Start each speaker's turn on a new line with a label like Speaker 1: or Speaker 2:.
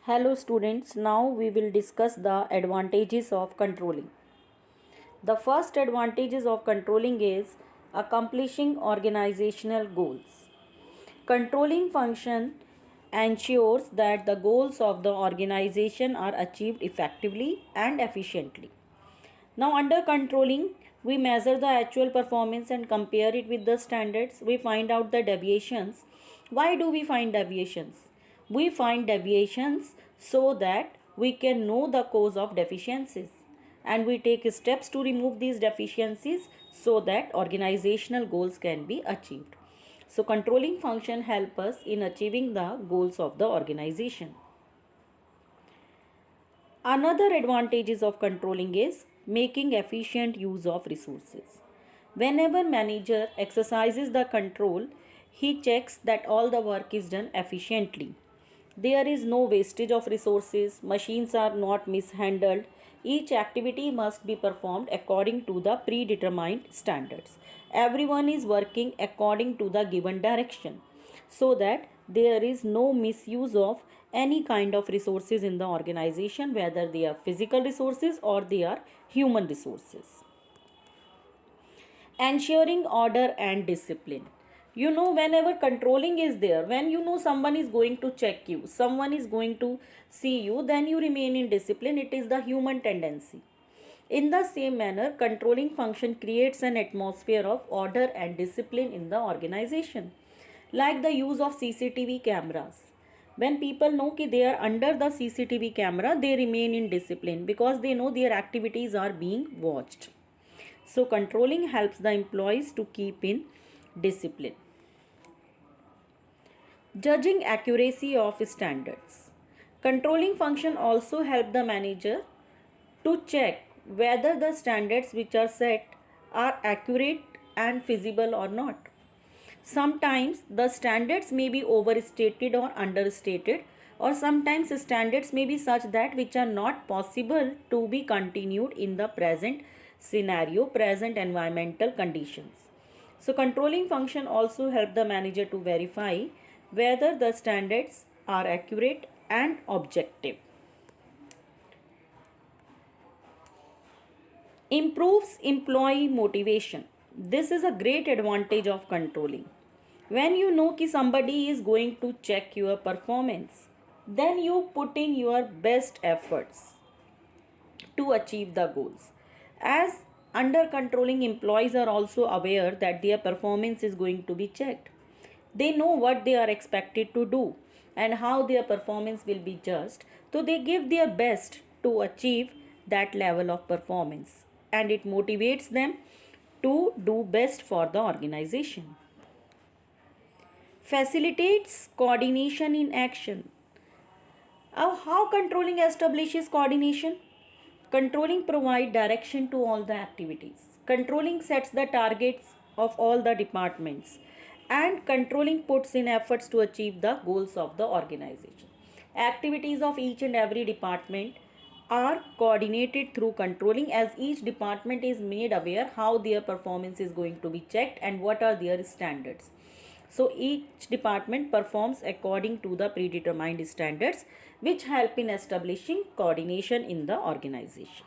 Speaker 1: Hello students, now we will discuss the advantages of controlling. The first advantages of controlling is accomplishing organizational goals. Controlling function ensures that the goals of the organization are achieved effectively and efficiently. Now under controlling, we measure the actual performance and compare it with the standards. We find out the deviations. Why do we find deviations? We find deviations so that we can know the cause of deficiencies and we take steps to remove these deficiencies so that organizational goals can be achieved. So controlling function help us in achieving the goals of the organization. Another advantages of controlling is making efficient use of resources. Whenever manager exercises the control, he checks that all the work is done efficiently. There is no wastage of resources, machines are not mishandled. Each activity must be performed according to the predetermined standards. Everyone is working according to the given direction so that there is no misuse of any kind of resources in the organization, whether they are physical resources or they are human resources. Ensuring order and discipline. Whenever controlling is there, when someone is going to check you, someone is going to see you, then you remain in discipline. It is the human tendency. In the same manner, controlling function creates an atmosphere of order and discipline in the organization, like the use of CCTV cameras. When people know that they are under the CCTV camera, they remain in discipline because they know their activities are being watched. So controlling helps the employees to keep in discipline. Judging accuracy of standards. Controlling function also help the manager to check whether the standards which are set are accurate and feasible or not. Sometimes the standards may be overstated or understated, or sometimes standards may be such that which are not possible to be continued in the present scenario, present environmental conditions. So controlling function also help the manager to verify whether the standards are accurate and objective. Improves employee motivation. This is a great advantage of controlling. When you know that somebody is going to check your performance, then you put in your best efforts to achieve the goals. As under controlling, employees are also aware that their performance is going to be checked. They know what they are expected to do and how their performance will be judged. So they give their best to achieve that level of performance, and it motivates them to do best for the organization. Facilitates coordination in action. How controlling establishes coordination? Controlling provides direction to all the activities. Controlling sets the targets of all the departments, and controlling puts in efforts to achieve the goals of the organization. Activities of each and every department are coordinated through controlling, as each department is made aware how their performance is going to be checked and what are their standards. So each department performs according to the predetermined standards, which help in establishing coordination in the organization.